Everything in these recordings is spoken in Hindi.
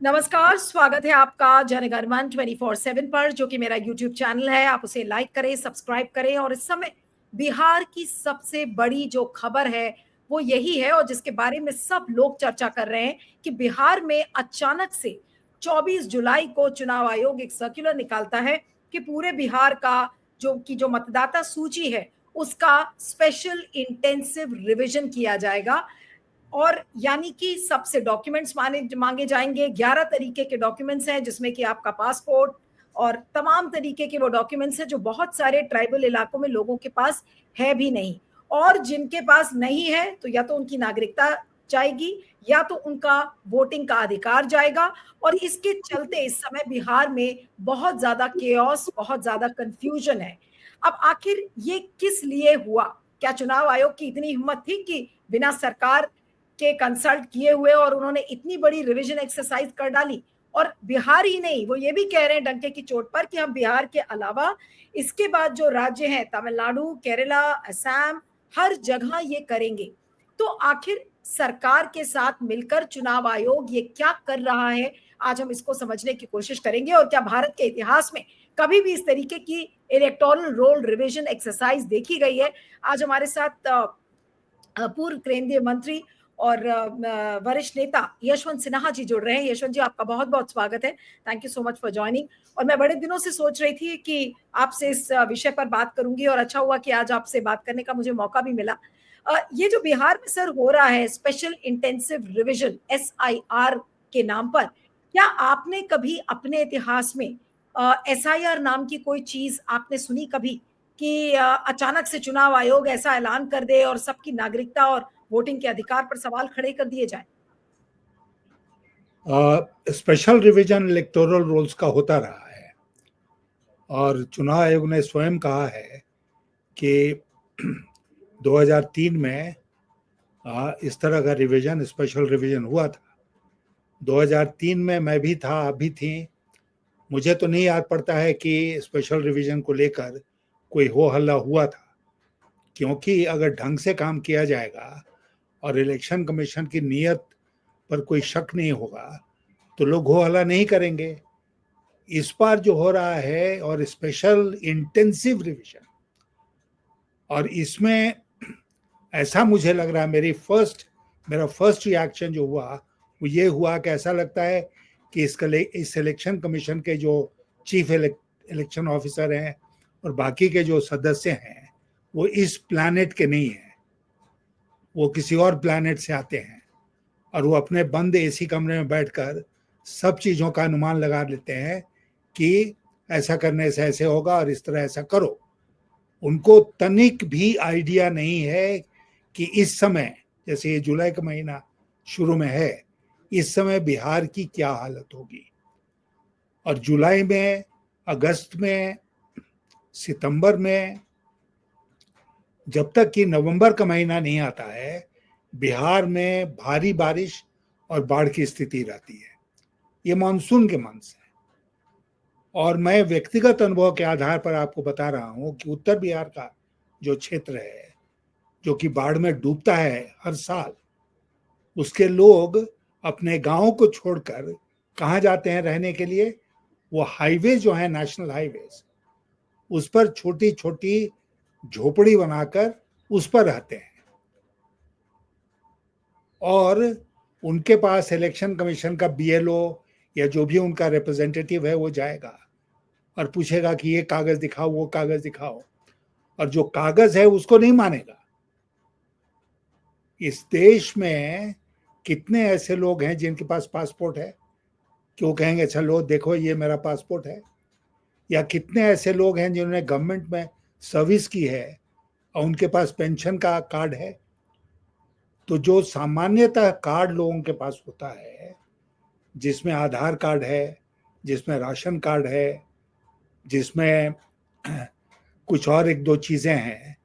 नमस्कार, स्वागत है आपका जनगणमन 24/7 पर, जो कि मेरा यूट्यूब चैनल है। आप उसे लाइक करें, सब्सक्राइब करें। और इस समय बिहार की सबसे बड़ी जो खबर है वो यही है, और जिसके बारे में सब लोग चर्चा कर रहे हैं कि बिहार में अचानक से 24 जुलाई को चुनाव आयोग एक सर्कुलर निकालता है कि पूरे बिहार का जो मतदाता सूची है उसका स्पेशल इंटेंसिव रिवीजन किया जाएगा। और यानी कि सबसे डॉक्यूमेंट्स मांगे जाएंगे। 11 तरीके के डॉक्यूमेंट्स हैं, जिसमें कि आपका पासपोर्ट और तमाम तरीके के वो डॉक्यूमेंट्स हैं जो बहुत सारे ट्राइबल इलाकों में लोगों के पास है भी नहीं। और जिनके पास नहीं है तो या तो उनकी नागरिकता जाएगी या तो उनका वोटिंग का अधिकार जाएगा। और इसके चलते इस समय बिहार में बहुत ज्यादा केओस, बहुत ज्यादा कंफ्यूजन है। अब आखिर ये किस लिए हुआ? क्या चुनाव आयोग की इतनी हिम्मत थी कि बिना सरकार के कंसल्ट किए हुए और उन्होंने इतनी बड़ी रिवीजन एक्सरसाइज कर डाली? और बिहार ही नहीं, वो ये भी कह रहे हैं डंके की चोट पर कि हम बिहार के अलावा इसके बाद जो राज्य हैं, तमिलनाडु, केरला, असम, हर जगह ये करेंगे। तो आखिर सरकार के साथ मिलकर चुनाव आयोग ये क्या कर रहा है? आज हम इसको समझने की कोशिश करेंगे। और क्या भारत के इतिहास में कभी भी इस तरीके की इलेक्टोरल रोल रिवीजन एक्सरसाइज देखी गई है? आज हमारे साथ पूर्व केंद्रीय मंत्री और वरिष्ठ नेता यशवंत सिन्हा जी जुड़ रहे हैं। यशवंत जी, आपका बहुत बहुत स्वागत है। Thank you so much for joining. और मैं बड़े दिनों से सोच रही थी कि आपसे इस विषय पर बात करूंगी, और अच्छा हुआ कि आज आपसे बात करने का मुझे मौका भी मिला। ये जो बिहार में सर हो रहा है स्पेशल इंटेंसिव रिवीजन SIR के नाम पर, क्या आपने कभी अपने इतिहास में SIR नाम की कोई चीज आपने सुनी कभी कि अचानक से चुनाव आयोग ऐसा ऐलान कर दे और सबकी नागरिकता और वोटिंग के अधिकार पर सवाल खड़े कर दिए जाए? स्पेशल रिवीजन इलेक्टोरल रोल्स का होता रहा है, और चुनाव आयोग ने स्वयं कहा है कि 2003 में इस तरह का रिवीजन, स्पेशल रिवीजन हुआ था। 2003 में मैं भी था, आप भी थी। मुझे तो नहीं याद पड़ता है कि स्पेशल रिवीजन को लेकर कोई हो हल्ला हुआ था, क्योंकि अगर ढंग से काम किया जाएगा और इलेक्शन कमीशन की नीयत पर कोई शक नहीं होगा तो लोग हो हल्ला नहीं करेंगे। इस बार जो हो रहा है और स्पेशल इंटेंसिव रिवीजन, और इसमें ऐसा मुझे लग रहा है, मेरा फर्स्ट रिएक्शन जो हुआ वो ये हुआ कि ऐसा लगता है कि इस इलेक्शन कमीशन के जो चीफ इलेक्शन ऑफिसर हैं और बाकी के जो सदस्य हैं वो इस प्लैनेट के नहीं हैं, वो किसी और प्लैनेट से आते हैं, और वो अपने बंद एसी कमरे में बैठकर सब चीज़ों का अनुमान लगा लेते हैं कि ऐसा करने से ऐसे होगा और इस तरह ऐसा करो। उनको तनिक भी आइडिया नहीं है कि इस समय, जैसे ये जुलाई का महीना शुरू में है, इस समय बिहार की क्या हालत होगी। और जुलाई में, अगस्त में, सितंबर में, जब तक कि नवंबर का महीना नहीं आता है, बिहार में भारी बारिश और बाढ़ की स्थिति रहती है। ये मानसून के मंथ है। और मैं व्यक्तिगत अनुभव के आधार पर आपको बता रहा हूं कि उत्तर बिहार का जो क्षेत्र है, जो कि बाढ़ में डूबता है हर साल, उसके लोग अपने गांव को छोड़कर कहाँ जाते हैं रहने के लिए? वो हाईवे जो है, नेशनल हाईवेज, उस पर छोटी छोटी झोपड़ी बनाकर उस पर रहते हैं। और उनके पास इलेक्शन कमीशन का BLO या जो भी उनका रिप्रेजेंटेटिव है वो जाएगा और पूछेगा कि ये कागज दिखाओ, वो कागज दिखाओ, और जो कागज है उसको नहीं मानेगा। इस देश में कितने ऐसे लोग हैं जिनके पास पासपोर्ट है कि वो कहेंगे अच्छा लो देखो ये मेरा पासपोर्ट है? या कितने ऐसे लोग हैं जिन्होंने गवर्नमेंट में सर्विस की है और उनके पास पेंशन का कार्ड है? तो जो सामान्यतः कार्ड लोगों के पास होता है, जिसमें आधार कार्ड है, जिसमें राशन कार्ड है, जिसमें कुछ और एक दो चीजें हैं,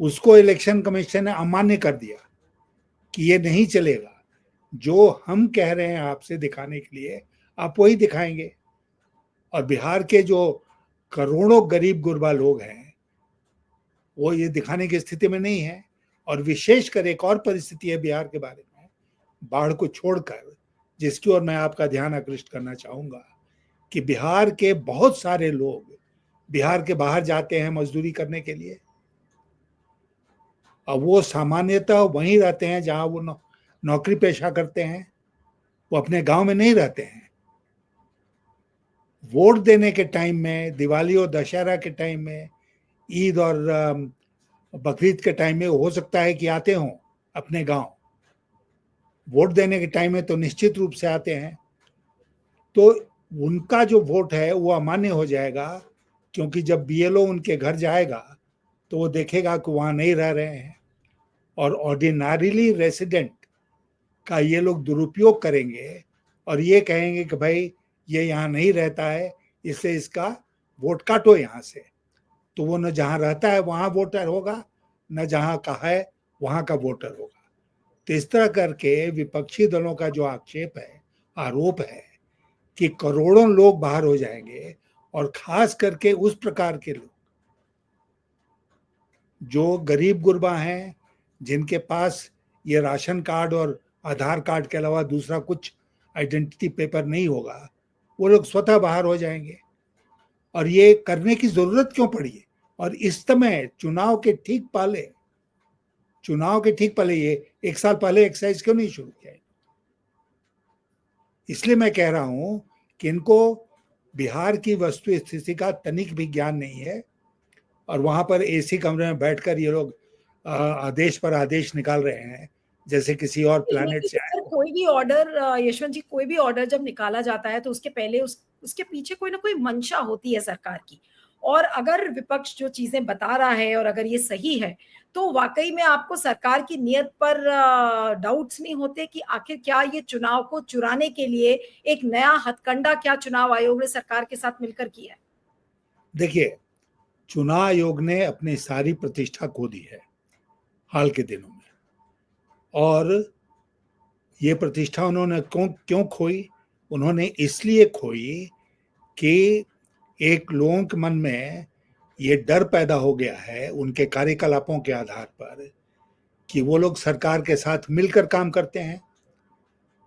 उसको इलेक्शन कमीशन ने अमान्य कर दिया कि ये नहीं चलेगा। जो हम कह रहे हैं आपसे दिखाने के लिए, आप वही दिखाएंगे। और बिहार के जो करोड़ों गरीब गुरबा लोग हैं वो ये दिखाने की स्थिति में नहीं है। और विशेषकर एक और परिस्थिति है बिहार के बारे में, बाढ़ को छोड़कर, जिसकी ओर मैं आपका ध्यान आकृष्ट करना चाहूंगा कि बिहार के बहुत सारे लोग बिहार के बाहर जाते हैं मजदूरी करने के लिए, और वो सामान्यतः वहीं रहते हैं जहां वो नौकरी पेशा करते हैं, वो अपने गांव में नहीं रहते हैं। वोट देने के टाइम में, दिवाली और दशहरा के टाइम में, ईद और बकरीद के टाइम में हो सकता है कि आते हों अपने गांव। वोट देने के टाइम में तो निश्चित रूप से आते हैं, तो उनका जो वोट है वो अमान्य हो जाएगा, क्योंकि जब बीएलओ उनके घर जाएगा तो वो देखेगा कि वहाँ नहीं रह रहे हैं, और ऑर्डिनरीली रेसिडेंट का ये लोग दुरुपयोग करेंगे और ये कहेंगे कि भाई ये यहाँ नहीं रहता है, इसलिए इसका वोट काटो यहाँ से। तो वो न जहाँ रहता है वहाँ वोटर होगा, न जहाँ का है वहाँ का वोटर होगा। तो इस तरह करके विपक्षी दलों का जो आक्षेप है, आरोप है कि करोड़ों लोग बाहर हो जाएंगे, और खास करके उस प्रकार के लोग जो गरीब गुरबा हैं, जिनके पास ये राशन कार्ड और आधार कार्ड के अलावा दूसरा कुछ आइडेंटिटी पेपर नहीं होगा, वो लोग स्वतः बाहर हो जाएंगे। और ये करने की जरूरत क्यों पड़ी है? और इस समय चुनाव के ठीक पहले ये एक साल पहले एक्सरसाइज क्यों नहीं शुरू किया? इसलिए मैं कह रहा हूं कि इनको बिहार की वस्तु स्थिति का तनिक भी ज्ञान नहीं है, और वहां पर एसी कमरे में बैठकर ये लोग आदेश पर आदेश निकाल रहे हैं जैसे किसी और प्लैनेट से आए। कोई भी ऑर्डर, यशवंत जी, कोई भी ऑर्डर जब निकाला जाता है तो उसके पहले उसके पीछे कोई ना कोई मंशा होती है सरकार की। और अगर विपक्ष जो चीजें बता रहा है और अगर ये सही है, तो वाकई में आपको सरकार की नीयत पर डाउट्स नहीं होते कि आखिर क्या ये चुनाव को चुराने के लिए एक नया हथकंडा क्या चुनाव आयोग ने सरकार के साथ मिलकर किया है? देखिए, चुनाव आयोग ने अपनी सारी प्रतिष्ठा खो दी है हाल के दिनों में, और ये प्रतिष्ठा उन्होंने क्यों खोई? उन्होंने इसलिए खोई कि एक लोगों के मन में ये डर पैदा हो गया है उनके कार्यकलापों के आधार पर कि वो लोग सरकार के साथ मिलकर काम करते हैं,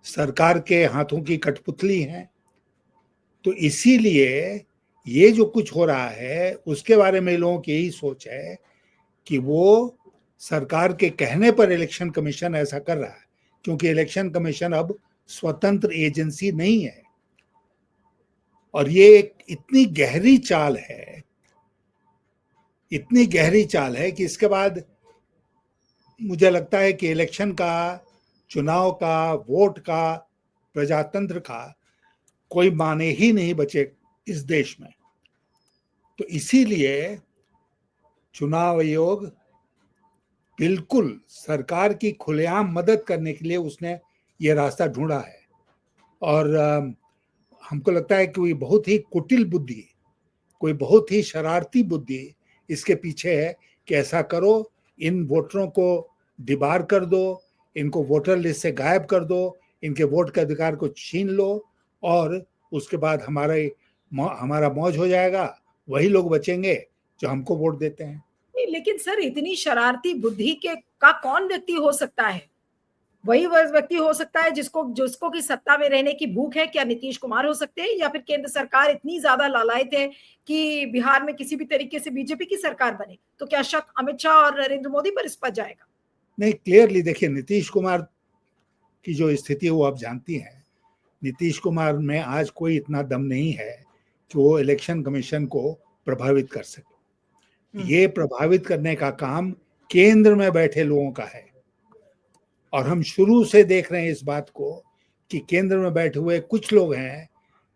सरकार के हाथों की कठपुतली हैं। तो इसीलिए ये जो कुछ हो रहा है उसके बारे में लोगों की यही सोच है कि वो सरकार के कहने पर इलेक्शन कमीशन ऐसा कर रहा है, क्योंकि इलेक्शन कमीशन अब स्वतंत्र एजेंसी नहीं है। और ये एक इतनी गहरी चाल है कि इसके बाद मुझे लगता है कि इलेक्शन का, चुनाव का, वोट का, प्रजातंत्र का कोई माने ही नहीं बचे इस देश में। तो इसीलिए चुनाव आयोग बिल्कुल सरकार की खुलेआम मदद करने के लिए उसने ये रास्ता ढूंढा है। और हमको लगता है कि कोई बहुत ही कुटिल बुद्धि, कोई बहुत ही शरारती बुद्धि इसके पीछे है कि ऐसा करो, इन वोटरों को डिबार कर दो, इनको वोटर लिस्ट से गायब कर दो, इनके वोट के अधिकार को छीन लो, और उसके बाद हमारा मौज हो जाएगा, वही लोग बचेंगे जो हमको वोट देते हैं। लेकिन सर, इतनी शरारती बुद्धि के का कौन व्यक्ति हो सकता है? वही व्यक्ति हो सकता है जिसको की सत्ता में रहने की भूख है। क्या नीतीश कुमार हो सकते हैं, या फिर केंद्र सरकार इतनी ज्यादा लालायित है कि बिहार में किसी भी तरीके से बीजेपी की सरकार बने? तो क्या शक अमित शाह और नरेंद्र मोदी पर इस पर जाएगा? नहीं, क्लियरली देखिए, नीतीश कुमार की जो स्थिति है वो आप जानती हैं। नीतीश कुमार में आज कोई इतना दम नहीं है कि वो इलेक्शन कमीशन को प्रभावित कर सके। ये प्रभावित करने का काम केंद्र में बैठे लोगों का है, और हम शुरू से देख रहे हैं इस बात को कि केंद्र में बैठे हुए कुछ लोग हैं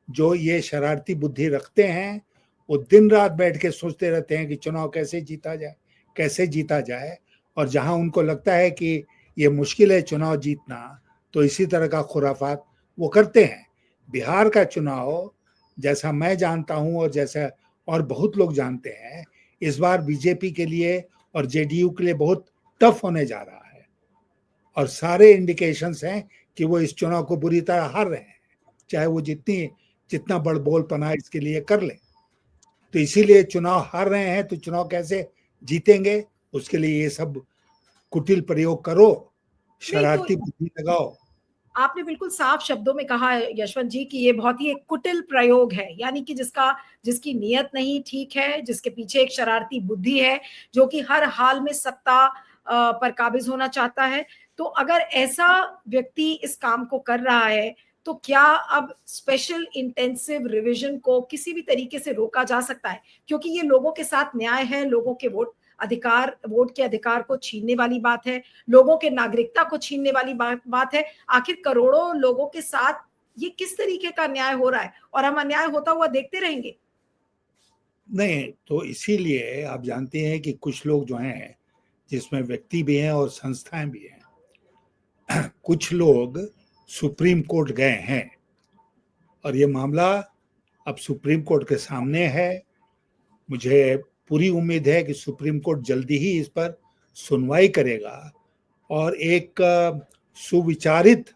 जो ये शरारती बुद्धि रखते हैं। वो दिन रात बैठ के सोचते रहते हैं कि चुनाव कैसे जीता जाए, और जहां उनको लगता है कि ये मुश्किल है चुनाव जीतना, तो इसी तरह का खुराफात वो करते हैं। बिहार का चुनाव, जैसा मैं जानता हूं और जैसा और बहुत लोग जानते हैं, इस बार बीजेपी के लिए और जेडीयू के लिए बहुत टफ होने जा रहा है, और सारे इंडिकेशंस हैं कि वो इस चुनाव को बुरी तरह हार रहे हैं, चाहे वो जितना बड़बोलपना इसके लिए कर ले। तो इसीलिए चुनाव हार रहे हैं, तो चुनाव कैसे जीतेंगे, उसके लिए ये सब कुटिल प्रयोग करो, शरारती बुद्धि लगाओ। आपने बिल्कुल साफ शब्दों में कहा यशवंत जी कि ये बहुत ही एक कुटिल प्रयोग है, यानी कि जिसकी नीयत नहीं ठीक है, जिसके पीछे एक शरारती बुद्धि है, जो कि हर हाल में सत्ता पर काबिज होना चाहता है। तो अगर ऐसा व्यक्ति इस काम को कर रहा है, तो क्या अब स्पेशल इंटेंसिव रिवीजन को किसी भी तरीके से रोका जा सकता है? क्योंकि ये लोगों के साथ न्याय है, लोगों के वोट के अधिकार को छीनने वाली बात है, लोगों के नागरिकता को छीनने वाली बात है। आखिर करोड़ों लोगों के साथ ये किस तरीके का न्याय हो रहा है और हम अन्याय होता हुआ देखते रहेंगे? नहीं, तो इसीलिए आप जानते हैं कि कुछ लोग जो हैं, जिसमें व्यक्ति भी हैं और संस्थाएं भी हैं, कुछ लोग सुप्रीम कोर्ट गए हैं और ये मामला अब सुप्रीम कोर्ट के सामने है। मुझे पूरी उम्मीद है कि सुप्रीम कोर्ट जल्दी ही इस पर सुनवाई करेगा और एक सुविचारित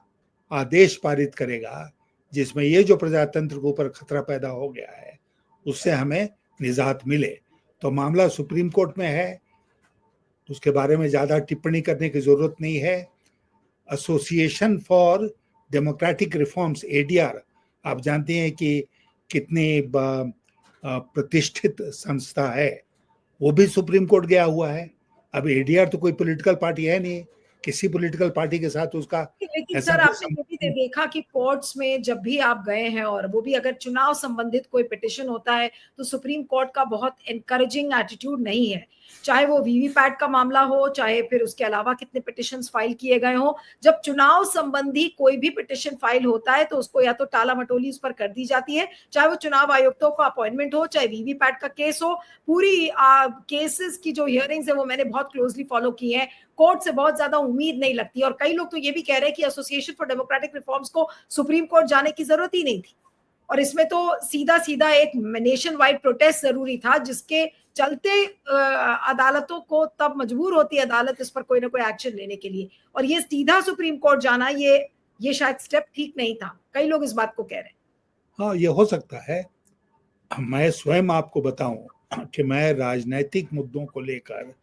आदेश पारित करेगा, जिसमें ये जो प्रजातंत्र के ऊपर खतरा पैदा हो गया है उससे हमें निजात मिले। तो मामला सुप्रीम कोर्ट में है, उसके बारे में ज़्यादा टिप्पणी करने की ज़रूरत नहीं है। Association for democratic reforms, ADR, आप जानते हैं कि कितनी प्रतिष्ठित संस्था है, वो भी सुप्रीम कोर्ट गया हुआ है। अब एडीआर तो कोई पॉलिटिकल पार्टी है नहीं, किसी पॉलिटिकल पार्टी के साथ उसका लेकिन ऐसा सर कोई आपने ये भी संबंध। देखा कि कोर्ट्स में जब भी आप गए हैं और वो भी अगर चुनाव संबंधित कोई पिटिशन होता है तो सुप्रीम कोर्ट का बहुत एनकरेजिंग एटीट्यूड नहीं है, चाहे वो वीवीपैट का मामला हो, चाहे फिर उसके अलावा कितने पिटिशंस फाइल किए गए हो। जब चुनाव संबंधी कोई भी पिटिशन फाइल होता है तो उसको या तो टाला मटोली उस पर कर दी जाती है, चाहे वो चुनाव आयुक्तों का अपॉइंटमेंट हो, चाहे वीवीपैट का केस हो। पूरी केसेस की जो हियरिंग्स है वो मैंने बहुत क्लोजली फॉलो की है। कोर्ट से बहुत ज्यादा उम्मीद नहीं लगती और कई लोग तो ये भी कह रहे हैं कि एसोसिएशन फॉर डेमोक्रेटिक रिफॉर्म्स को सुप्रीम कोर्ट जाने की जरूरत ही नहीं थी और इसमें तो सीधा सीधा एक नेशन वाइड प्रोटेस्ट जरूरी था, जिसके चलते अदालतों को तब मजबूर होती है अदालत इस पर कोई ना कोई एक्शन लेने के लिए। और ये सीधा सुप्रीम कोर्ट जाना, ये शायद स्टेप ठीक नहीं था, कई लोग इस बात को कह रहे हैं। हाँ, ये हो सकता है। मैं स्वयं आपको बताऊं कि मैं राजनीतिक मुद्दों को लेकर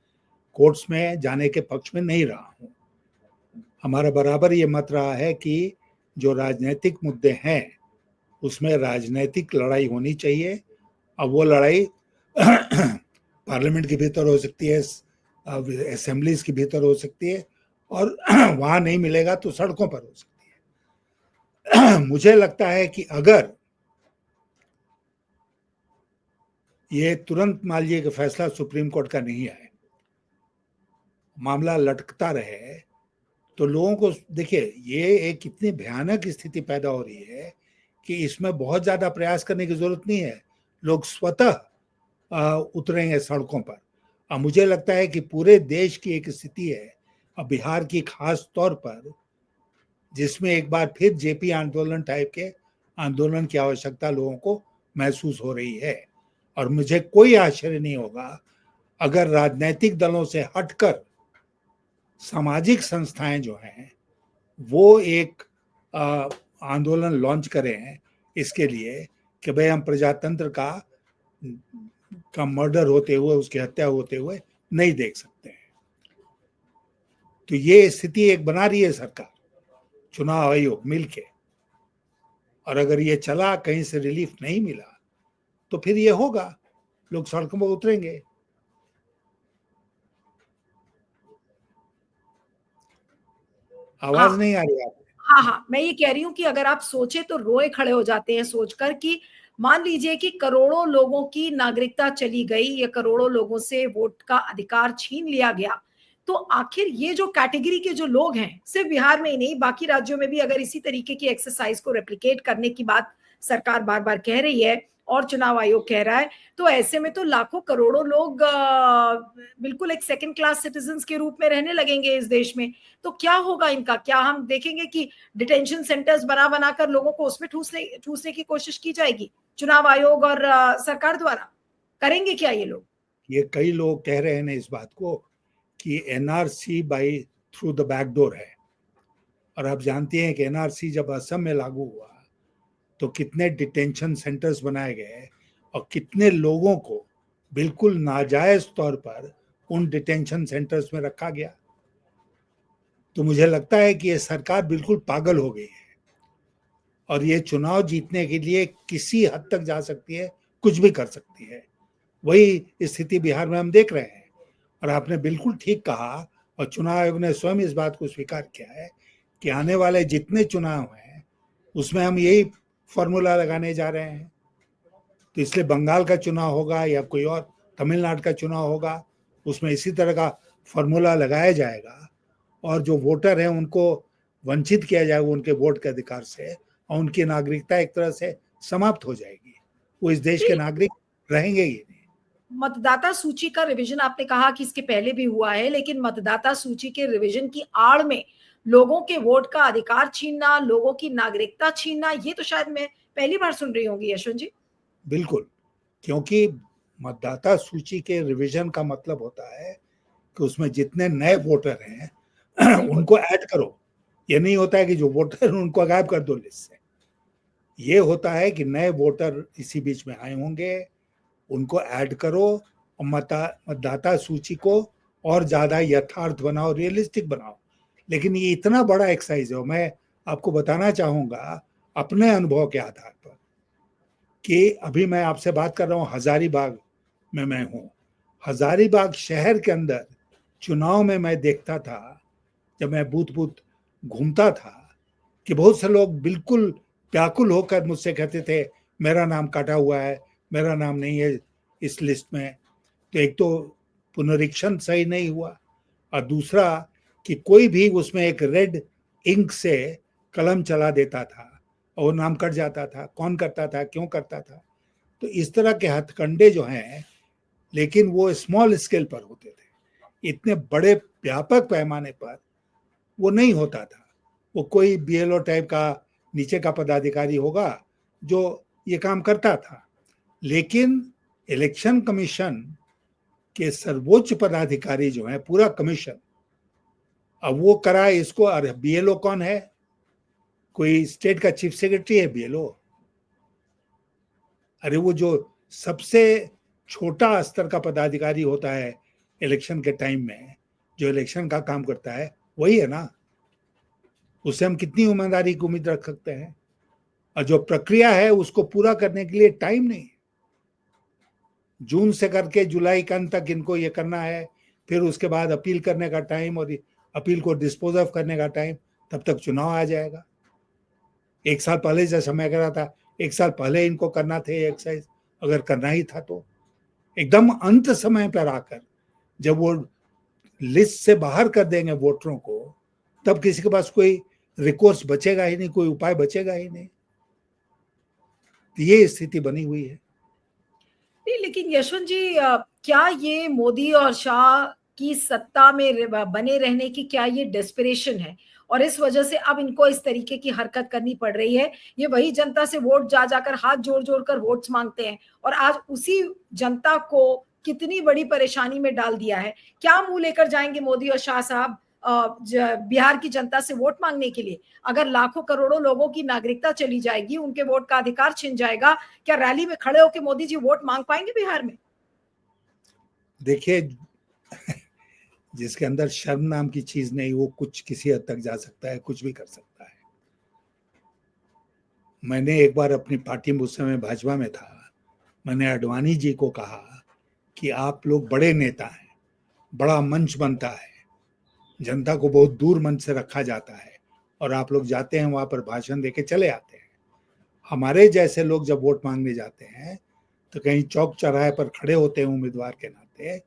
कोर्ट्स में जाने के पक्ष में नहीं रहा हूं। हमारा बराबर ये मत रहा है कि जो राजनीतिक मुद्दे हैं उसमें राजनीतिक लड़ाई होनी चाहिए। अब वो लड़ाई पार्लियामेंट के भीतर हो सकती है, असेंबलीज के भीतर हो सकती है, और वहां नहीं मिलेगा तो सड़कों पर हो सकती है। मुझे लगता है कि अगर ये तुरंत मान लीजिए कि फैसला सुप्रीम कोर्ट का नहीं आए, मामला लटकता रहे, तो लोगों को देखिए ये एक इतनी भयानक स्थिति पैदा हो रही है कि इसमें बहुत ज्यादा प्रयास करने की जरूरत नहीं है, लोग स्वतः उतरेंगे सड़कों पर। अब मुझे लगता है कि पूरे देश की एक स्थिति है, अब बिहार की खास तौर पर, जिसमें एक बार फिर जेपी आंदोलन टाइप के आंदोलन की आवश्यकता लोगों को महसूस हो रही है। और मुझे कोई आश्चर्य नहीं होगा अगर राजनीतिक दलों से हटकर सामाजिक संस्थाएं जो हैं वो एक आंदोलन लॉन्च करें इसके लिए कि भाई हम प्रजातंत्र का मर्डर होते हुए, उसकी हत्या होते हुए नहीं देख सकते हैं। तो ये स्थिति एक बना रही है सरकार, चुनाव आयोग मिलके, और अगर ये चला, कहीं से रिलीफ नहीं मिला, तो फिर ये होगा, लोग सड़कों पर उतरेंगे। आवाज हाँ नहीं आ रही आप? हाँ हाँ, मैं ये कह रही हूँ कि अगर आप सोचे तो रोए खड़े हो जाते हैं सोचकर कि मान लीजिए कि करोड़ों लोगों की नागरिकता चली गई या करोड़ों लोगों से वोट का अधिकार छीन लिया गया, तो आखिर ये जो कैटेगरी के जो लोग हैं, सिर्फ बिहार में ही नहीं बाकी राज्यों में भी अगर इसी तरीके की एक्सरसाइज को रेप्लिकेट करने की बात सरकार बार बार कह रही है और चुनाव आयोग कह रहा है, तो ऐसे में तो लाखों करोड़ों लोग बिल्कुल एक सेकंड क्लास सिटीजन्स के रूप में रहने लगेंगे इस देश में। तो क्या होगा इनका? क्या हम देखेंगे कि डिटेंशन सेंटर्स बना बनाकर लोगों को उसमें ठूसने की कोशिश की जाएगी चुनाव आयोग और सरकार द्वारा? करेंगे क्या ये लोग? ये कई लोग कह रहे हैं ना इस बात को कि NRC by through the back door है। और आप जानते हैं कि एनआरसी जब असम में लागू हुआ तो कितने डिटेंशन सेंटर्स बनाए गए और कितने लोगों को बिल्कुल नाजायज तौर पर उन डिटेंशन सेंटर्स में रखा गया। तो मुझे लगता है कि ये सरकार बिल्कुल पागल हो गई है और ये चुनाव जीतने के लिए किसी हद तक जा सकती है, कुछ भी कर सकती है। वही स्थिति बिहार में हम देख रहे हैं। और आपने बिल्कुल ठीक कहा, और चुनाव आयोग ने स्वयं इस बात को स्वीकार किया है कि आने वाले जितने चुनाव हैं उसमें हम यही फॉर्मूला लगाने जा रहे हैं। तो इसलिए बंगाल का चुनाव होगा या कोई और तमिलनाडु का चुनाव होगा, उसमें इसी तरह का फॉर्मूला लगाया जाएगा और जो वोटर हैं उनको वंचित किया जाएगा उनके वोट के अधिकार से, और उनकी नागरिकता एक तरह से समाप्त हो जाएगी। वो इस देश के नागरिक रहेंगे ही नहीं। मतदाता सूची का रिवीजन आपने कहा कि इसके पहले भी हुआ है, लेकिन मतदाता सूची के रिवीजन की आड़ में लोगों के वोट का अधिकार छीनना, लोगों की नागरिकता छीनना, ये तो शायद मैं पहली बार सुन रही होंगी यशवंत जी। बिल्कुल, क्योंकि मतदाता सूची के रिवीजन का मतलब होता है कि उसमें जितने नए वोटर हैं उनको ऐड करो। ये नहीं होता है कि जो वोटर उनको गायब कर दो लिस्ट से। ये होता है कि नए वोटर इसी बीच में आए होंगे, उनको ऐड करो और मतदाता सूची को और ज्यादा यथार्थ बनाओ, रियलिस्टिक बनाओ। लेकिन ये इतना बड़ा एक्सरसाइज है, मैं आपको बताना चाहूंगा अपने अनुभव के आधार पर कि अभी मैं आपसे बात कर रहा हूँ हजारीबाग में मैं हूँ। हजारीबाग शहर के अंदर चुनाव में मैं देखता था, जब मैं बूथ बूथ घूमता था, कि बहुत से लोग बिल्कुल व्याकुल होकर मुझसे कहते थे मेरा नाम काटा हुआ है, मेरा नाम नहीं है इस लिस्ट में। तो एक तो पुनरीक्षण सही नहीं हुआ, और दूसरा कि कोई भी उसमें एक रेड इंक से कलम चला देता था और वो नाम कट जाता था। कौन करता था, क्यों करता था? तो इस तरह के हथकंडे जो हैं, लेकिन वो स्मॉल स्केल पर होते थे, इतने बड़े व्यापक पैमाने पर वो नहीं होता था। वो कोई बीएलओ टाइप का नीचे का पदाधिकारी होगा जो ये काम करता था। लेकिन इलेक्शन कमीशन के सर्वोच्च पदाधिकारी जो है, पूरा कमीशन, अब वो कराए इसको। और बीएलओ कौन है? कोई स्टेट का चीफ सेक्रेटरी है बीएलओ? अरे वो जो सबसे छोटा स्तर का पदाधिकारी होता है इलेक्शन के टाइम में, जो इलेक्शन का काम करता है, वही है ना। उससे हम कितनी ईमानदारी की उम्मीद रख सकते हैं? और जो प्रक्रिया है उसको पूरा करने के लिए टाइम नहीं। जून से करके जुलाई के अंत तक इनको ये करना है, फिर उसके बाद अपील करने का टाइम और अपील को डिस्पोज ऑफ करने का टाइम, तब तक चुनाव आ जाएगा। एक साल पहले जैसा मैं कह रहा था, एक साल पहले इनको करना थे एक्सरसाइज, अगर करना ही था तो। एकदम अंत समय पर आकर जब वो लिस्ट से बाहर कर देंगे वोटरों को, तब किसी के पास कोई रिकोर्स बचेगा ही नहीं, कोई उपाय बचेगा ही नहीं। तो ये स्थिति बनी हुई है। नहीं, लेकिन यशवंत जी, क्या ये मोदी और शाह की सत्ता में बने रहने की क्या ये डेस्परेशन है, और इस वजह से अब इनको इस तरीके की हरकत करनी पड़ रही है? ये वही जनता से वोट जा जाकर हाथ जोड़ जोड़ कर वोट्स मांगते हैं, और आज उसी जनता को कितनी बड़ी परेशानी में डाल दिया है। क्या मुंह लेकर जाएंगे मोदी और शाह साहब बिहार की जनता से वोट मांगने के लिए? अगर लाखों करोड़ों लोगों की नागरिकता चली जाएगी, उनके वोट का अधिकार छिन जाएगा, क्या रैली में खड़े होकर मोदी जी वोट मांग पाएंगे बिहार में? देखिए, जिसके अंदर शर्म नाम की चीज नहीं, वो कुछ किसी हद तक जा सकता है, कुछ भी कर सकता है। मैंने एक बार अपनी पार्टी में, उस समय भाजपा में था, मैंने आडवाणी जी को कहा कि आप लोग बड़े नेता हैं, बड़ा मंच बनता है, जनता को बहुत दूर मंच से रखा जाता है, और आप लोग जाते हैं वहां पर भाषण देके चले आते हैं। हमारे जैसे लोग जब वोट मांगने जाते हैं तो कहीं चौक चौराहे पर खड़े होते हैं उम्मीदवार के नाते,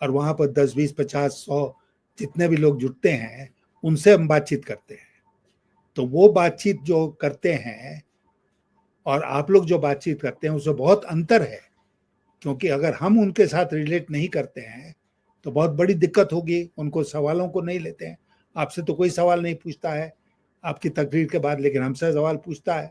और वहां पर 10, 20, 50, 100 जितने भी लोग जुटते हैं, उनसे हम बातचीत करते हैं। तो वो बातचीत जो करते हैं और आप लोग जो बातचीत करते हैं, उसमें बहुत अंतर है। क्योंकि अगर हम उनके साथ रिलेट नहीं करते हैं तो बहुत बड़ी दिक्कत होगी। उनको सवालों को नहीं लेते हैं। आपसे तो कोई सवाल नहीं पूछता है आपकी तकरीर के बाद, लेकिन हमसे सवाल पूछता है।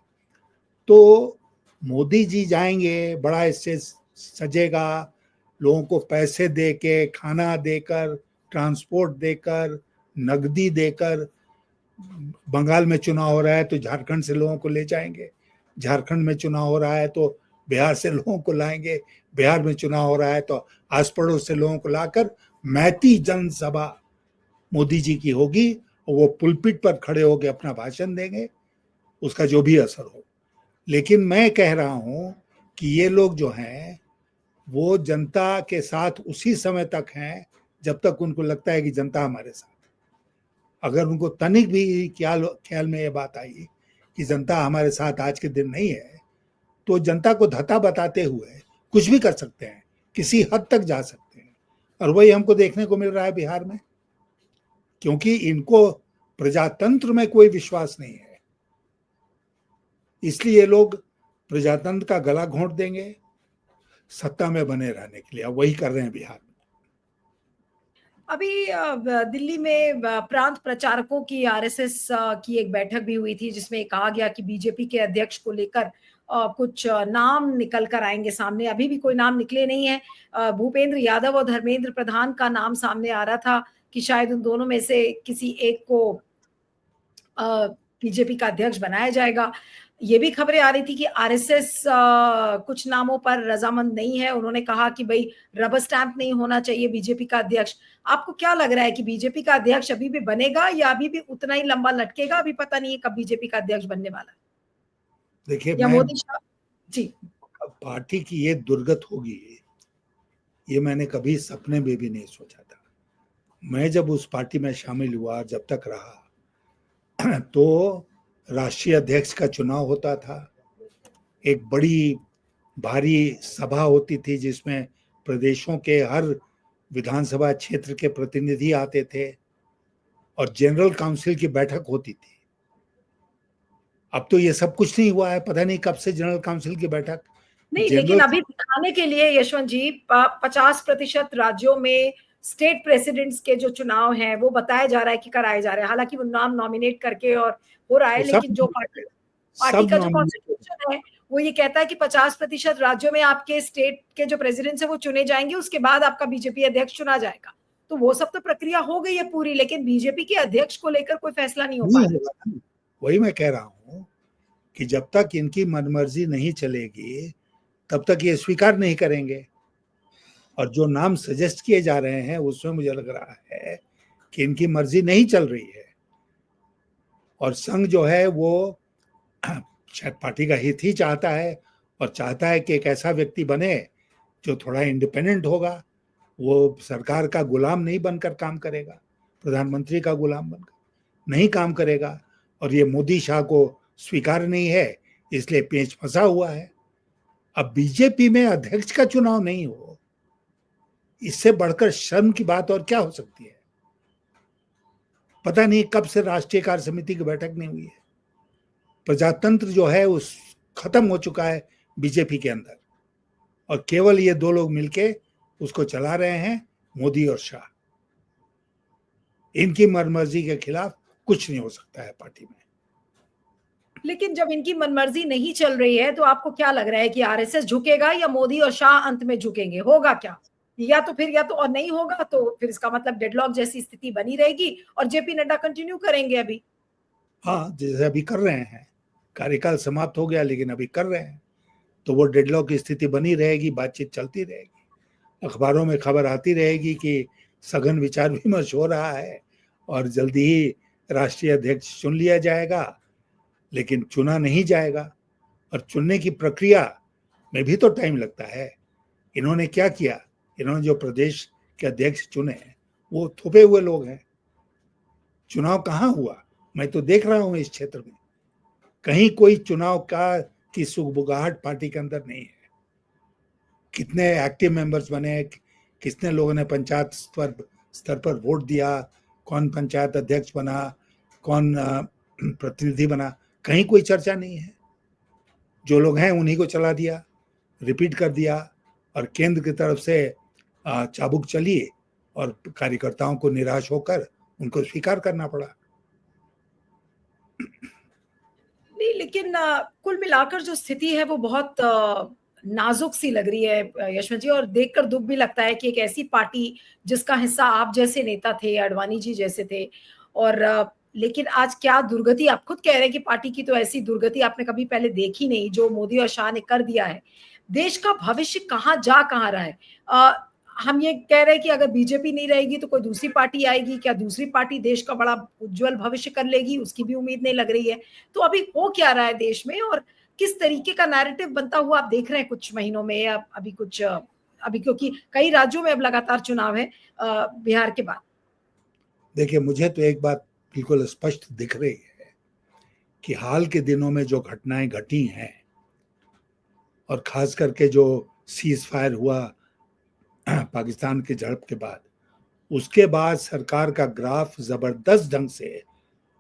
तो मोदी जी जाएंगे, बड़ा स्टेज सजेगा, लोगों को पैसे दे के, खाना देकर, ट्रांसपोर्ट देकर, नगदी देकर। बंगाल में चुनाव हो रहा है तो झारखंड से लोगों को ले जाएंगे, झारखंड में चुनाव हो रहा है तो बिहार से लोगों को लाएंगे, बिहार में चुनाव हो रहा है तो आस पड़ोस से लोगों को लाकर मैती जनसभा मोदी जी की होगी, और वो पुलपिट पर खड़े होकर अपना भाषण देंगे, उसका जो भी असर हो। लेकिन मैं कह रहा हूं कि ये लोग जो हैं वो जनता के साथ उसी समय तक हैं जब तक उनको लगता है कि जनता हमारे साथ। अगर उनको तनिक भी ख्याल में ये बात आई कि जनता हमारे साथ आज के दिन नहीं है, तो जनता को धता बताते हुए कुछ भी कर सकते हैं, किसी हद तक जा सकते हैं। और वही हमको देखने को मिल रहा है बिहार में, क्योंकि इनको प्रजातंत्र में कोई विश्वास नहीं है, इसलिए ये लोग प्रजातंत्र का गला घोंट देंगे सत्ता में बने रहने के लिए। अब वही कर रहे हैं बिहार में। अभी दिल्ली में प्रांत प्रचारकों की आरएसएस की एक बैठक भी हुई थी, जिसमें कहा गया कि बीजेपी के अध्यक्ष को लेकर कुछ नाम निकल कर आएंगे सामने। अभी भी कोई नाम निकले नहीं है। भूपेंद्र यादव और धर्मेंद्र प्रधान का नाम सामने आ रहा था कि शायद उन दोनों में से किसी एक को बीजेपी का अध्यक्ष बनाया जाएगा। ये भी खबरें आ रही थी कि आरएसएस कुछ नामों पर रजामंद नहीं है। उन्होंने कहा कि भाई रबर स्टैंप नहीं होना चाहिए बीजेपी का अध्यक्ष। आपको क्या लग रहा है कि बीजेपी का अध्यक्ष अभी भी बनेगा या अभी भी उतना ही लंबा लटकेगा? अभी पता नहीं है कब बीजेपी का अध्यक्ष बनने वाला है। देखिए, या मैं मोदी शाह जी पार्टी की ये दुर्गत होगी, ये मैंने कभी सपने में भी नहीं सोचा था। मैं जब उस पार्टी में शामिल हुआ, जब तक रहा, तो राष्ट्रीय अध्यक्ष का चुनाव होता था, एक बड़ी भारी सभा होती थी जिसमें प्रदेशों के हर विधानसभा क्षेत्र के प्रतिनिधि आते थे और जनरल काउंसिल की बैठक होती थी। अब तो ये सब कुछ नहीं हुआ है, पता नहीं कब से जनरल काउंसिल की बैठक। नहीं, लेकिन अभी दिखाने के लिए यशवंत जी 50% राज्यों में स्टेट प्रेसिडेंट्स के जो चुनाव हैं वो बताया जा रहा है कि कराए जा रहे हैं। हालांकि वो नाम नॉमिनेट करके और हो रहा है, लेकिन जो पार्टी का जो कॉन्स्टिट्यूशन है वो ये कहता है कि 50% राज्यों में आपके स्टेट के जो प्रेसिडेंट्स है वो चुने जाएंगे, उसके बाद आपका बीजेपी अध्यक्ष चुना जाएगा। तो वो सब तो प्रक्रिया हो गई है पूरी, लेकिन बीजेपी के अध्यक्ष को लेकर कोई फैसला नहीं हो पा रहा। वही मैं कह रहा हूँ कि जब तक इनकी मनमर्जी नहीं चलेगी तब तक ये स्वीकार नहीं करेंगे। और जो नाम सजेस्ट किए जा रहे हैं उसमें मुझे लग रहा है कि इनकी मर्जी नहीं चल रही है, और संघ जो है वो शायद पार्टी का हित ही चाहता है और चाहता है कि एक ऐसा व्यक्ति बने जो थोड़ा इंडिपेंडेंट होगा, वो सरकार का गुलाम नहीं बनकर काम करेगा, प्रधानमंत्री का गुलाम बनकर नहीं काम करेगा। और ये मोदी शाह को स्वीकार नहीं है, इसलिए पेच फंसा हुआ है। अब बीजेपी में अध्यक्ष का चुनाव नहीं हो, इससे बढ़कर शर्म की बात और क्या हो सकती है। पता नहीं कब से राष्ट्रीय कार्य समिति की बैठक नहीं हुई है। प्रजातंत्र जो है उस खत्म हो चुका है बीजेपी के अंदर, और केवल ये दो लोग मिलके उसको चला रहे हैं, मोदी और शाह। इनकी मनमर्जी के खिलाफ कुछ नहीं हो सकता है पार्टी में। लेकिन जब इनकी मनमर्जी नहीं चल रही है तो आपको क्या लग रहा है कि आरएसएस झुकेगा या मोदी और शाह अंत में झुकेंगे? होगा क्या? या तो और नहीं होगा तो फिर इसका मतलब डेडलॉक जैसी स्थिति बनी रहेगी और जेपी नड्डा कंटिन्यू करेंगे अभी। हाँ, जैसे अभी कर रहे हैं, कार्यकाल समाप्त हो गया लेकिन अभी कर रहे हैं, तो वो डेडलॉक की स्थिति बनी रहेगी, बातचीत चलती रहेगी, अखबारों में खबर आती रहेगी कि सघन विचार विमर्श हो रहा है और जल्दी ही राष्ट्रीय अध्यक्ष चुन लिया जाएगा, लेकिन चुना नहीं जाएगा। और चुनने की प्रक्रिया में भी तो टाइम लगता है। इन्होंने क्या किया, इन्होंने जो प्रदेश के अध्यक्ष चुने वो थोपे हुए लोग हैं। चुनाव कहाँ हुआ? मैं तो देख रहा हूं इस क्षेत्र में कहीं कोई चुनाव की सुगबुगाहट पार्टी के अंदर नहीं है। कितने एक्टिव मेंबर्स बने, कितने लोगों ने पंचायत स्तर पर वोट दिया, कौन पंचायत अध्यक्ष बना, कौन प्रतिनिधि बना, कहीं कोई चर्चा नहीं है। जो लोग हैं उन्हीं को चला दिया, रिपीट कर दिया, और केंद्र की तरफ से चाबुक चली और कार्यकर्ताओं को निराश होकर उनको स्वीकार करना पड़ा। नहीं, लेकिन कुल मिलाकर जो स्थिति है वो बहुत नाजुक सी लग रही है यशवंत जी, और देखकर दुख भी लगता है कि एक ऐसी पार्टी जिसका हिस्सा आप जैसे नेता थे, अडवाणी जी जैसे थे, और लेकिन आज क्या दुर्गति, आप खुद कह रहे हैं कि पार्टी की तो ऐसी दुर्गति आपने कभी पहले देखी नहीं जो मोदी और शाह ने कर दिया है। देश का भविष्य कहाँ रहा है? हम ये कह रहे हैं कि अगर बीजेपी नहीं रहेगी तो कोई दूसरी पार्टी आएगी, क्या दूसरी पार्टी देश का बड़ा उज्जवल भविष्य कर लेगी, उसकी भी उम्मीद नहीं लग रही है। तो अभी हो क्या रहा है देश में और किस तरीके का नैरेटिव बनता हुआ आप देख रहे हैं कुछ महीनों में या अभी कुछ अभी, क्योंकि कई राज्यों में अब लगातार चुनाव है बिहार के बाद। देखिए, मुझे तो एक बात बिल्कुल स्पष्ट दिख रही है कि हाल के दिनों में जो घटनाएं घटी हैं और खास करके जो सीज फायर हुआ पाकिस्तान की झड़प के बाद, उसके बाद सरकार का ग्राफ जबरदस्त ढंग से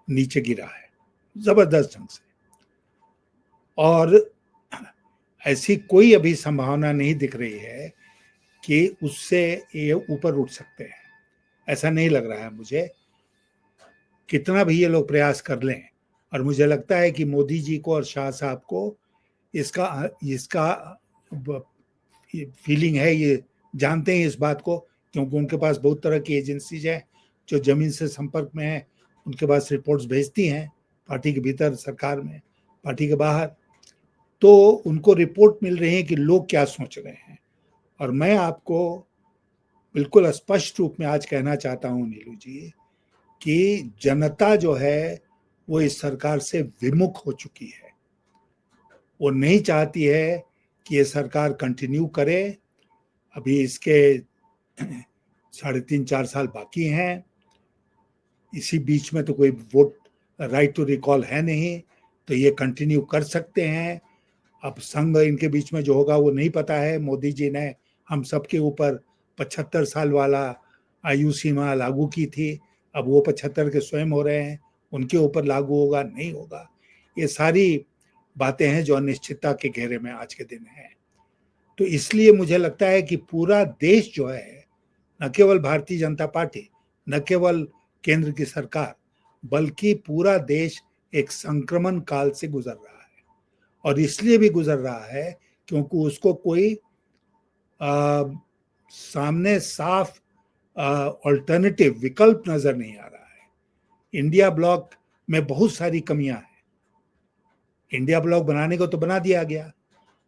नीचे गिरा है, जबरदस्त ढंग से। और ऐसी कोई अभी संभावना नहीं दिख रही है कि उससे ये ऊपर उठ सकते हैं, ऐसा नहीं लग रहा है मुझे। कितना भी ये लोग प्रयास कर लें, और मुझे लगता है कि मोदी जी को और शाह साहब को इसका इसका फीलिंग है, ये जानते हैं इस बात को, क्योंकि उनके पास बहुत तरह की एजेंसीज हैं जो जमीन से संपर्क में है, उनके पास रिपोर्ट्स भेजती हैं पार्टी के भीतर, सरकार में, पार्टी के बाहर। तो उनको रिपोर्ट मिल रही है कि लोग क्या सोच रहे हैं। और मैं आपको बिल्कुल स्पष्ट रूप में आज कहना चाहता हूं नीलू जी कि जनता जो है वो इस सरकार से विमुख हो चुकी है। वो नहीं चाहती है कि ये सरकार कंटिन्यू करे। अभी इसके 3.5-4 साल बाकी हैं। इसी बीच में तो कोई वोट राइट टू रिकॉल है नहीं, तो ये कंटिन्यू कर सकते हैं। अब संघ इनके बीच में जो होगा वो नहीं पता है। मोदी जी ने हम सबके ऊपर 75 साल वाला आयु सीमा लागू की थी, अब वो 75 के स्वयं हो रहे हैं, उनके ऊपर लागू होगा नहीं होगा, ये सारी बातें हैं जो अनिश्चितता के घेरे में आज के दिन है। तो इसलिए मुझे लगता है कि पूरा देश जो है, न केवल भारतीय जनता पार्टी, न केवल केंद्र की सरकार, बल्कि पूरा देश एक संक्रमण काल से गुजर रहा है। और इसलिए भी गुजर रहा है क्योंकि उसको कोई सामने साफ ऑल्टरनेटिव विकल्प नजर नहीं आ रहा है। इंडिया ब्लॉक में बहुत सारी कमियां हैं। इंडिया ब्लॉक बनाने को तो बना दिया गया,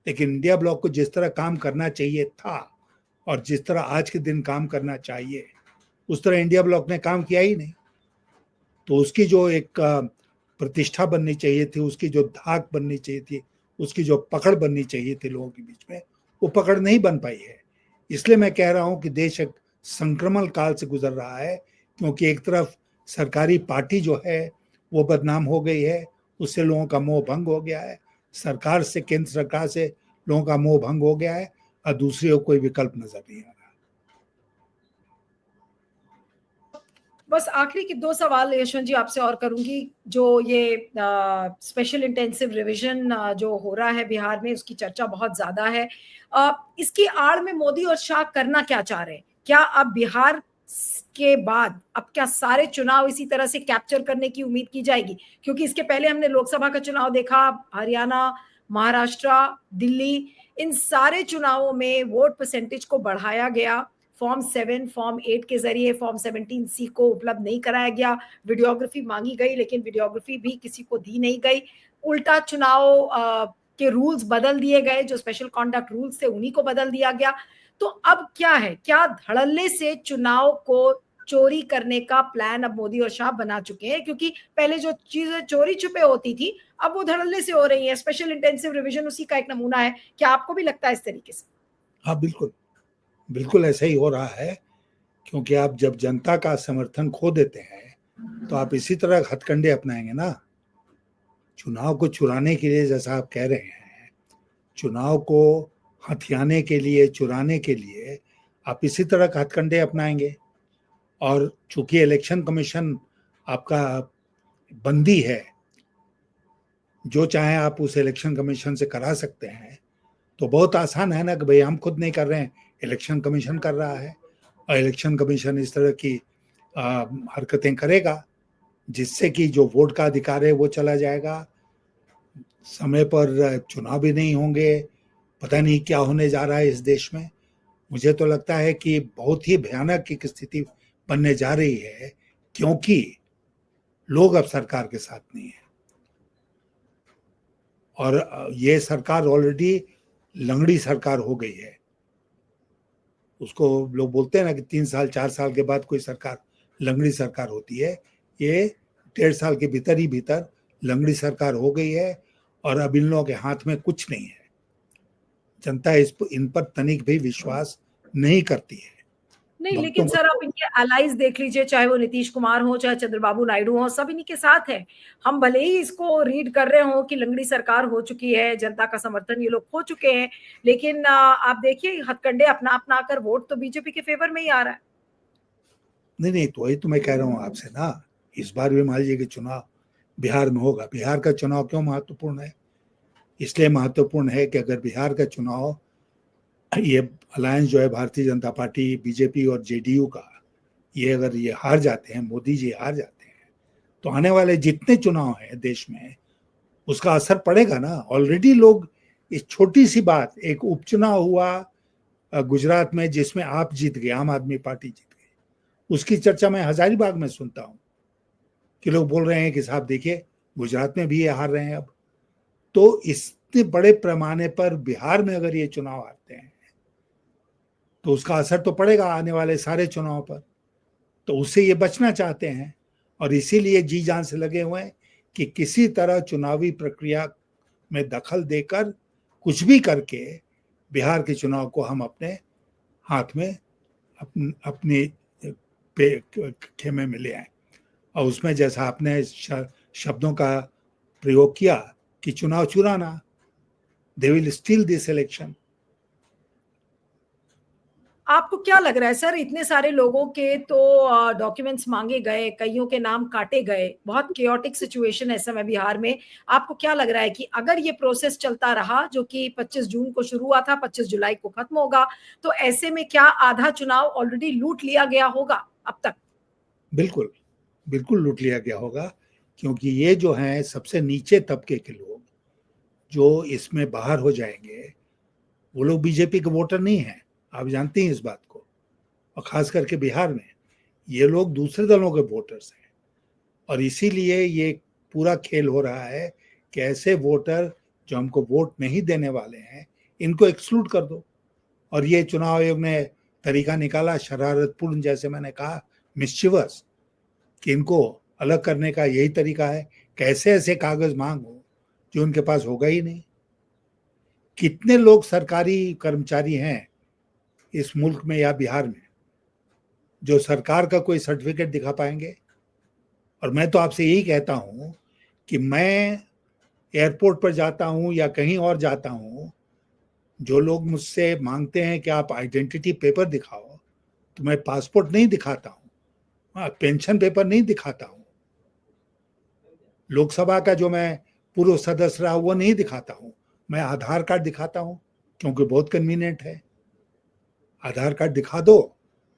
लेकिन इंडिया ब्लॉक को जिस तरह काम करना चाहिए था और जिस तरह आज के दिन काम करना चाहिए, उस तरह इंडिया ब्लॉक ने काम किया ही नहीं। तो उसकी जो एक प्रतिष्ठा बननी चाहिए थी, उसकी जो धाक बननी चाहिए थी, उसकी जो पकड़ बननी चाहिए थी लोगों के बीच में, वो पकड़ नहीं बन पाई है। इसलिए मैं कह रहा हूं कि देश एक संक्रमण काल से गुजर रहा है, क्योंकि एक तरफ सरकारी पार्टी जो है वो बदनाम हो गई है, उससे लोगों का मोह भंग हो गया है, सरकार से, केंद्र सरकार से लोगों का मोह भंग हो गया है, और दूसरी ओर कोई विकल्प नजर नहीं आ रहा। बस आखिरी के 2 सवाल यशवंत जी आपसे और करूंगी। जो ये स्पेशल इंटेंसिव रिवीजन जो हो रहा है बिहार में, उसकी चर्चा बहुत ज्यादा है। इसकी आड़ में मोदी और शाह करना क्या चाह रहे हैं? क्या अब बिहार के बाद अब क्या सारे चुनाव इसी तरह से कैप्चर करने की उम्मीद की जाएगी? क्योंकि इसके पहले हमने लोकसभा का चुनाव देखा, हरियाणा, महाराष्ट्र, दिल्ली, इन सारे चुनावों में वोट परसेंटेज को बढ़ाया गया। फॉर्म 7, फॉर्म 8 के जरिए फॉर्म 17C को उपलब्ध नहीं कराया गया। वीडियोग्राफी मांगी गई, लेकिन वीडियोग्राफी भी किसी को दी नहीं गई। उल्टा चुनाव के रूल्स बदल दिए गए, जो स्पेशल कॉन्डक्ट रूल्स थे उन्हीं को बदल दिया गया। तो अब क्या है, क्या धड़ल्ले से चुनाव को चोरी करने का प्लान अब मोदी और शाह बना चुके हैं? क्योंकि पहले जो चीजें चोरी छुपे होती थी, अब वो धड़ल्ले से हो रही है। स्पेशल इंटेंसिव रिवीजन उसी का एक नमूना है। क्या आपको भी लगता है इस तरीके से? हाँ, बिल्कुल बिल्कुल ऐसा ही हो रहा है, क्योंकि आप जब जनता का समर्थन खो देते हैं तो आप इसी तरह हथकंडे अपनाएंगे ना। चुनाव को चुराने के लिए, जैसा आप कह रहे हैं, चुनाव को हथियाने के लिए, चुराने के लिए आप इसी तरह का हथकंडे अपनाएंगे। और चूंकि इलेक्शन कमीशन आपका बंदी है, जो चाहे आप उस इलेक्शन कमीशन से करा सकते हैं, तो बहुत आसान है ना कि भाई हम खुद नहीं कर रहे हैं, इलेक्शन कमीशन कर रहा है, और इलेक्शन कमीशन इस तरह की हरकतें करेगा जिससे कि जो वोट का अधिकार है वो चला जाएगा, समय पर चुनाव भी नहीं होंगे, पता नहीं क्या होने जा रहा है इस देश में। मुझे तो लगता है कि बहुत ही भयानक एक स्थिति बनने जा रही है, क्योंकि लोग अब सरकार के साथ नहीं है। और ये सरकार ऑलरेडी लंगड़ी सरकार हो गई है। उसको लोग बोलते हैं ना कि 3 साल 4 साल के बाद कोई सरकार लंगड़ी सरकार होती है, ये 1.5 साल के भीतर ही भीतर लंगड़ी सरकार हो गई है और अब इन लोगों के हाथ में कुछ नहीं है। जनता इन पर तनिक भी विश्वास नहीं करती है। नहीं, भक्तों लेकिन को सर आप इनके अलाइज देख लीजिए, चाहे वो नीतीश कुमार हो, चाहे चंद्रबाबू नायडू हो, सब इन्हीं के साथ हैं। हम भले ही इसको रीड कर रहे हो कि लंगड़ी सरकार हो चुकी है, जनता का समर्थन ये लोग खो चुके हैं, लेकिन आप देखिए हथकंडे अपना अपना कर वोट तो बीजेपी के फेवर में ही आ रहा है। नहीं, तो वही तो मैं कह रहा हूँ आपसे ना, इस बार भी मान लीजिए कि चुनाव बिहार में होगा। बिहार का चुनाव क्यों महत्वपूर्ण है? इसलिए महत्वपूर्ण है कि अगर बिहार का चुनाव, ये अलायंस जो है भारतीय जनता पार्टी, बीजेपी और जेडीयू का, ये अगर ये हार जाते हैं, मोदी जी हार जाते हैं, तो आने वाले जितने चुनाव हैं देश में उसका असर पड़ेगा ना। ऑलरेडी लोग, इस छोटी सी बात, एक उपचुनाव हुआ गुजरात में जिसमें आप जीत गए, आम आदमी पार्टी जीत गई, उसकी चर्चा मैं हजारीबाग में सुनता हूं कि लोग बोल रहे हैं कि साहब देखिए गुजरात में भी ये हार रहे हैं अब। तो इतने बड़े पैमाने पर बिहार में अगर ये चुनाव आते हैं तो उसका असर तो पड़ेगा आने वाले सारे चुनाव पर। तो उससे ये बचना चाहते हैं और इसीलिए जी जान से लगे हुए हैं कि किसी तरह चुनावी प्रक्रिया में दखल देकर कुछ भी करके बिहार के चुनाव को हम अपने हाथ में, अपने खेमे में ले आए। और उसमें जैसा आपने शब्दों का प्रयोग किया कि चुनाव चुराना, they will still this election. आपको क्या लग रहा है सर, इतने सारे लोगों के तो डॉक्यूमेंट्स मांगे गए, कईयों के नाम काटे गए, बहुत केओटिक सिचुएशन है इस समय बिहार में। आपको क्या लग रहा है कि अगर ये प्रोसेस चलता रहा, जो कि 25 जून को शुरू हुआ था, 25 जुलाई को खत्म होगा, तो ऐसे में क्या आधा चुनाव ऑलरेडी लूट लिया गया होगा अब तक? बिल्कुल, बिल्कुल लूट लिया गया होगा, क्योंकि ये जो हैं सबसे नीचे तबके के लोग जो इसमें बाहर हो जाएंगे, वो लोग बीजेपी के वोटर नहीं हैं, आप जानते हैं इस बात को। और खास करके बिहार में ये लोग दूसरे दलों के वोटर्स हैं और इसीलिए ये पूरा खेल हो रहा है कि ऐसे वोटर जो हमको वोट नहीं देने वाले हैं, इनको एक्सक्लूड कर दो। और ये चुनाव आयोग ने तरीका निकाला शरारतपूर्ण, जैसे मैंने कहा, मिस्चिवस, कि इनको अलग करने का यही तरीका है। कैसे ऐसे कागज मांगो जो उनके पास होगा ही नहीं। कितने लोग सरकारी कर्मचारी हैं इस मुल्क में या बिहार में जो सरकार का कोई सर्टिफिकेट दिखा पाएंगे? और मैं तो आपसे यही कहता हूं कि मैं एयरपोर्ट पर जाता हूं या कहीं और जाता हूं, जो लोग मुझसे मांगते हैं कि आप आइडेंटिटी पेपर दिखाओ, तो मैं पासपोर्ट नहीं दिखाता हूं, पेंशन पेपर नहीं दिखाता हूं, लोकसभा का जो मैं पूर्व सदस्य रहा वो नहीं दिखाता हूं, मैं आधार कार्ड दिखाता हूं, क्योंकि बहुत कन्वीनियंट है। आधार कार्ड दिखा दो,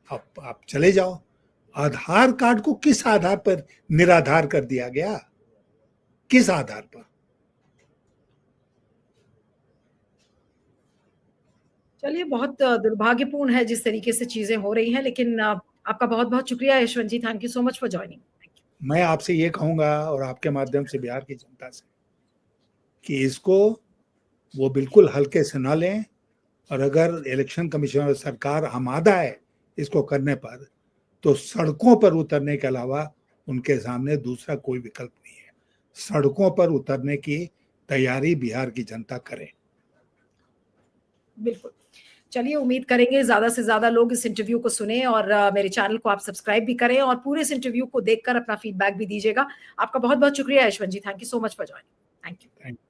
आप चले जाओ। आधार कार्ड को किस आधार पर निराधार कर दिया गया? किस आधार पर? चलिए, बहुत दुर्भाग्यपूर्ण है जिस तरीके से चीजें हो रही हैं, लेकिन आपका बहुत बहुत शुक्रिया Yashwant ji, thank you so much for joining. मैं आपसे ये कहूंगा और आपके माध्यम से बिहार की जनता से कि इसको वो बिल्कुल हल्के से ना लें। और अगर इलेक्शन कमीशन और सरकार आमादा है इसको करने पर, तो सड़कों पर उतरने के अलावा उनके सामने दूसरा कोई विकल्प नहीं है। सड़कों पर उतरने की तैयारी बिहार की जनता करे। बिल्कुल। चलिए, उम्मीद करेंगे ज़्यादा से ज़्यादा लोग इस इंटरव्यू को सुनें और मेरे चैनल को आप सब्सक्राइब भी करें और पूरे इस इंटरव्यू को देखकर अपना फीडबैक भी दीजिएगा। आपका बहुत-बहुत शुक्रिया Yashwant ji. Thank you so much for joining. Thank you.